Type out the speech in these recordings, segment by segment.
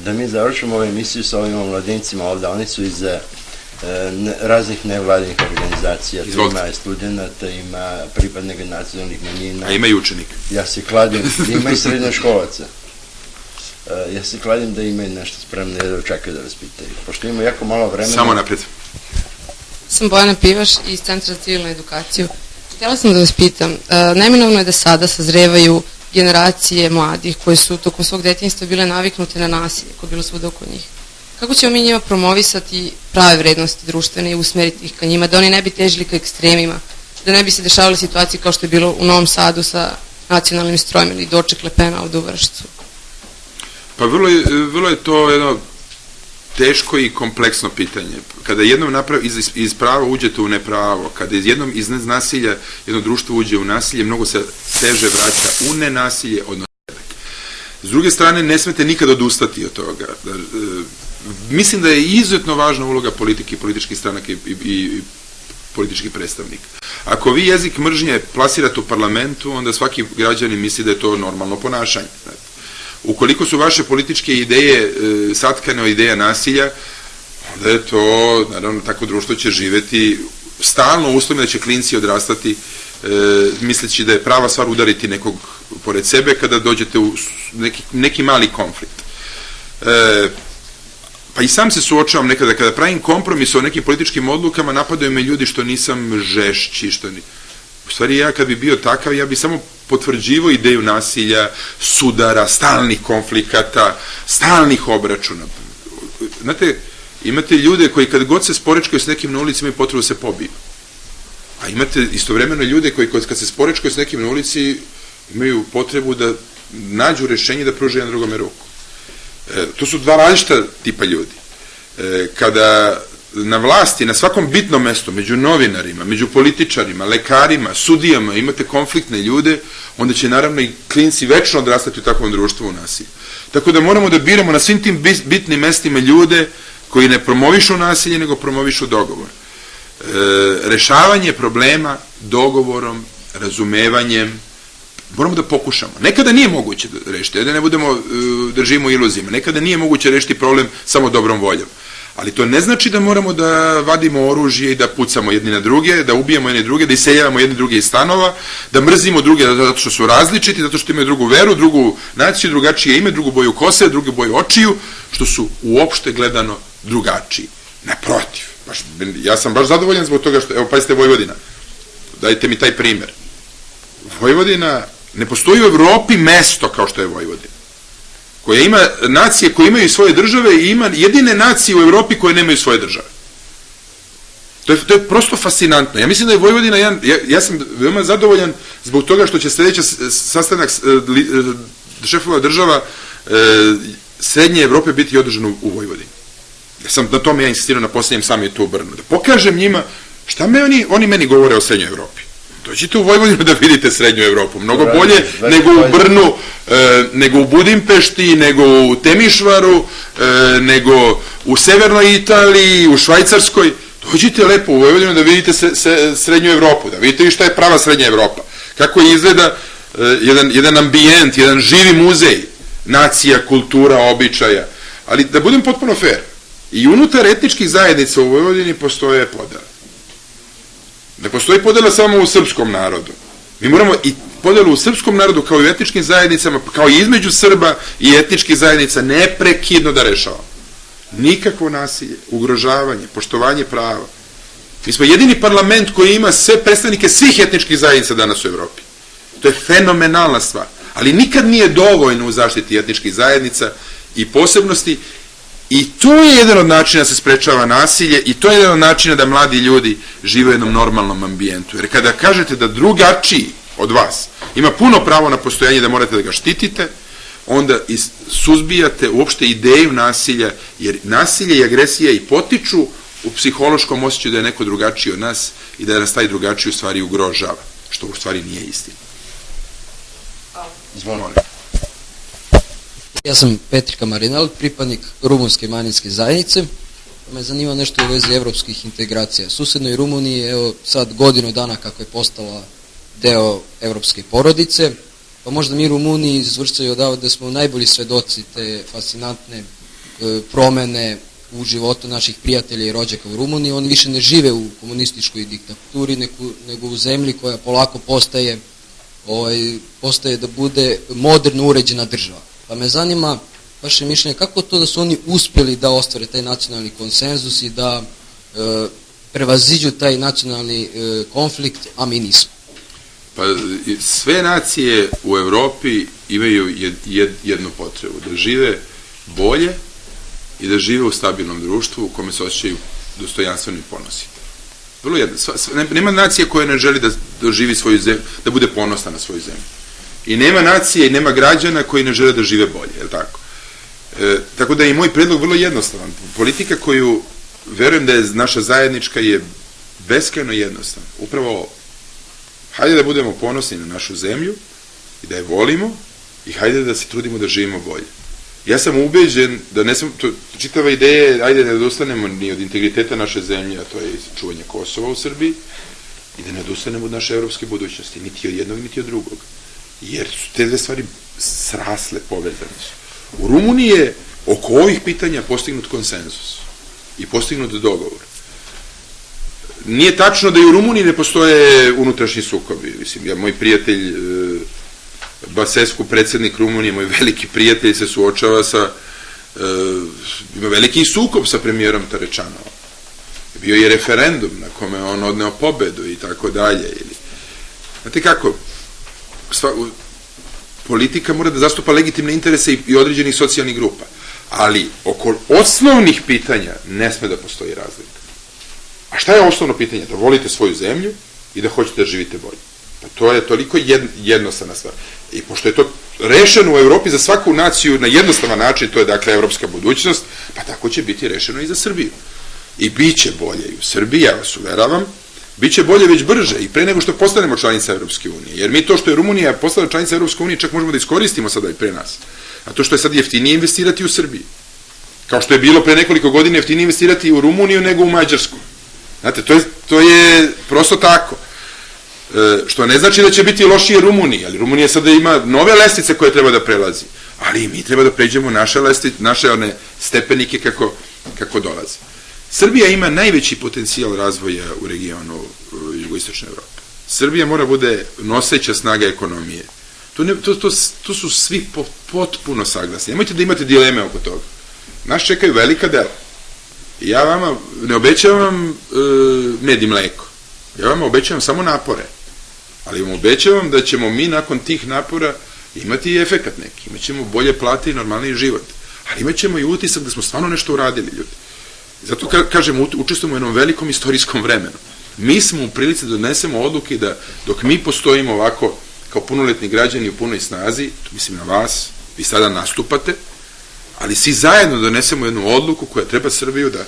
da mi završimo ovu emisiju sa ovim mladincima ovde. Oni su iz raznih nevladinih organizacija. Ima studenta, ima pripadnika nacionalnih manjina. A ima i učenik. Ja se kladim, ima i srednjoškolaca. Ja se kladim da imaju nešto spremno da očekaju da vas pitaju. Pošto ima jako malo vremena... Samo napred. Sam Bojana Pivaš iz Centra za civilnu edukaciju. Htjela sam da vas pitam, neminovno je da sada sazrevaju generacije mladih koji su tokom svog detinjstva bile naviknute na nasilje koje je bilo svuda oko njih. Kako ćemo mi njima promovisati prave vrednosti društvene i usmeriti ih ka njima, da oni ne bi težili ka ekstremima, da ne bi se dešavale situacije kao što je bilo u Novom Sadu sa nacionalnim strojem ili doček Lepena ovde u Vršcu? Pa vrlo je to jedno teško i kompleksno pitanje. Kada jednom iz prava uđete u nepravo, kada jednom iz nasilja jedno društvo uđe u nasilje, mnogo se teže vraća u nenasilje, odnosno s druge strane, ne smete nikad odustati od toga. Mislim da je izuzetno važna uloga politike i političkih stranaka i političkih predstavnika. Ako vi jezik mržnje plasirate u parlamentu, onda svaki građanin misli da je to normalno ponašanje. Ukoliko su vaše političke ideje satkane od ideja nasilja, onda je to, naravno, tako društvo će živeti stalno u uslovima da će klinci odrastati misleći da je prava stvar udariti nekog pored sebe kada dođete u neki mali konflikt. Pa i sam se suočavam nekada, kada pravim kompromis o nekim političkim odlukama, napadaju me ljudi što nisam žešći, u stvari ja kad bi bio takav, ja bi samo potvrđivao ideju nasilja, sudara, stalnih konflikata, stalnih obračuna. Znate, imate ljude koji kad god se sporečkaju s nekim na ulici imaju potrebu da se pobiju. A imate istovremeno ljude koji kad se sporečkaju s nekim na ulici imaju potrebu da nađu rešenje da pruže jedan drugome ruku. To su dva različita tipa ljudi. Kada na vlasti, na svakom bitnom mestu, među novinarima, među političarima, lekarima, sudijama, imate konfliktne ljude, onda će naravno i klinci večno odrastati u takvom društvu u nasilju. Tako da moramo da biramo na svim tim bitnim mestima ljude koji ne promovišu nasilje, nego promovišu dogovor. Rešavanje problema dogovorom, razumevanjem, moramo da pokušamo. Nekada nije moguće da rešiti, da ne budemo držimo iluzijama. Nekada nije moguće rešiti problem samo dobrom voljom. Ali to ne znači da moramo da vadimo oružje i da pucamo jedni na druge, da ubijamo jedni druge, da iseljavamo jedni druge iz stanova, da mrzimo druge zato što su različiti, zato što imaju drugu veru, drugu naciju, drugačije ime, drugu boju kose, drugu boju očiju, što su uopšte gledano drugačiji. Naprotiv. Ja sam baš zadovoljan zbog toga što, evo, pazite Vojvodina. Dajte mi taj primer. Vojvodina, ne postoji u Evropi mesto kao što je Vojvodina, koja ima nacije koje imaju svoje države i ima jedine nacije u Evropi koje nemaju svoje države. To je prosto fascinantno. Ja mislim da je Vojvodina ja sam veoma zadovoljan zbog toga što će sledeći sastanak šefova država Srednje Evrope biti održan u Vojvodini. Na tome ja insistirao na posljednjem samitu u Brnu. Da pokažem njima šta oni meni govore o Srednjoj Evropi. Dođite u Vojvodinu da vidite Srednju Evropu. Mnogo bolje nego u Brnu, nego u Budimpešti, nego u Temišvaru, nego u Severnoj Italiji, u Švajcarskoj. Dođite lepo u Vojvodinu da vidite Srednju Evropu, da vidite šta je prava Srednja Evropa. Kako izgleda jedan ambijent, jedan živi muzej nacija, kultura, običaja. Ali da budem potpuno fair, i unutar etničkih zajednica u Vojvodini postoje podele. Ne postoji podela samo u srpskom narodu. Mi moramo i podelu u srpskom narodu kao i u etničkim zajednicama, kao i između Srba i etničkih zajednica neprekidno da rešavamo. Nikakvo nasilje, ugrožavanje, poštovanje prava. Mi smo jedini parlament koji ima sve predstavnike svih etničkih zajednica danas u Evropi. To je fenomenalna stvar. Ali nikad nije dovoljno u zaštiti etničkih zajednica i posebnosti. I to je jedan od načina da se sprečava nasilje i to je jedan od načina da mladi ljudi žive u jednom normalnom ambijentu. Jer kada kažete da drugačiji od vas ima puno pravo na postojanje da morate da ga štitite, onda suzbijate uopšte ideju nasilja, jer nasilje i agresija i potiču u psihološkom osjećaju da je neko drugačiji od nas i da nas taj drugačiji u stvari ugrožava, što u stvari nije istina. Izvolite. Ja sam Petrika Marinel, pripadnik rumunske manjinske zajednice. Me zanima nešto u vezi evropskih integracija. U susednoj Rumuniji, evo sad godinu dana kako je postala deo evropske porodice, pa možda mi Rumuniji izvrstaju odavde da smo najbolji svedoci te fascinantne promene u životu naših prijatelja i rođaka u Rumuniji. Oni više ne žive u komunističkoj diktaturi, nego u zemlji koja polako postaje da bude moderno uređena država. Pa me zanima vaše mišljenje kako to da su oni uspjeli da ostvare taj nacionalni konsenzus i da prevaziđu taj nacionalni konflikt, a mi nismo. Pa sve nacije u Evropi imaju jednu potrebu, da žive bolje i da žive u stabilnom društvu u kome se osjećaju dostojanstveno i ponosni. Vrlo jedno. Nema nacije koja ne želi da doživi svoju zemlju, da bude ponosna na svoju zemlju. I nema nacije i nema građana koji ne žele da žive bolje, je li tako? Tako da je i moj predlog vrlo jednostavan. Politika koju verujem da je naša zajednička je beskrajno jednostavna. Upravo ovo. Hajde da budemo ponosni na našu zemlju i da je volimo i hajde da se trudimo da živimo bolje. Ja sam ubeđen da čitava ideja je, ajde da ne odustanemo ni od integriteta naše zemlje, a to je čuvanje Kosova u Srbiji, i da ne odustanemo od naše evropske budućnosti, niti od jednog, niti od drugog. Jer su te dve stvari srasle, povezane su. U Rumuniji je oko ovih pitanja postignut konsenzus i postignut dogovor. Nije tačno da i u Rumuniji ne postoje unutrašnji sukobi. Mislim, moj prijatelj Basescu, predsjednik Rumunije, moj veliki prijatelj, se suočava sa ima veliki sukob sa premijerom Tarečanovom. Bio je referendum na kome on odneo pobedu i tako dalje. Znate kako, politika mora da zastupa legitimne interese i određenih socijalnih grupa, ali oko osnovnih pitanja ne sme da postoji razlika. A šta je osnovno pitanje? Da volite svoju zemlju i da hoćete da živite bolje. Pa to je toliko jednostavna stvar. I pošto je to rešeno u Evropi za svaku naciju na jednostavan način, to je dakle evropska budućnost, pa tako će biti rešeno i za Srbiju. I bit će bolje i u Srbiji, ja vas uveravam, bit će bolje već brže i pre nego što postanemo članica Evropske unije. Jer mi to što je Rumunija postala članica Evropske unije čak možemo da iskoristimo sada i pre nas. A to što je sad jeftinije investirati u Srbiji. Kao što je bilo pre nekoliko godina jeftinije investirati u Rumuniju nego u Mađarsku. Znate, to je prosto tako. Što ne znači da će biti lošije Rumuniji, ali Rumunija sada ima nove lestvice koje treba da prelazi. Ali mi treba da pređemo naše one stepenike kako dolaze. Srbija ima najveći potencijal razvoja u regionu jugoistočne Evrope. Srbija mora bude noseća snaga ekonomije. To su svi potpuno saglasni. Nemojte da imate dileme oko toga. Nas čekaju velika dela. Ja vama ne obećavam med i mleko. Ja vama obećavam samo napore. Ali vam obećavam da ćemo mi nakon tih napora imati i efekat neki. Imaćemo bolje plate i normalniji život. Ali imaćemo i utisak da smo stvarno nešto uradili, ljudi. Zato kažem, učestvujemo u jednom velikom istorijskom vremenu. Mi smo u prilici da donesemo odluke da dok mi postojimo ovako kao punoletni građani u punoj snazi, mislim na vas, vi sada nastupate, ali svi zajedno donesemo jednu odluku koja treba Srbiju da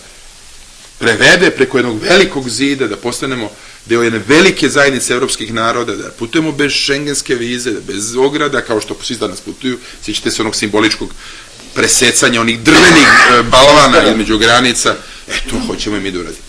prevede preko jednog velikog zida, da postanemo deo jedne velike zajednice evropskih naroda, da putujemo bez šengenske vize, bez ograda, kao što svi danas putuju, sjećate se onog simboličkog presecanja, onih drvenih balvana između granica, to hoćemo i mi da uradimo.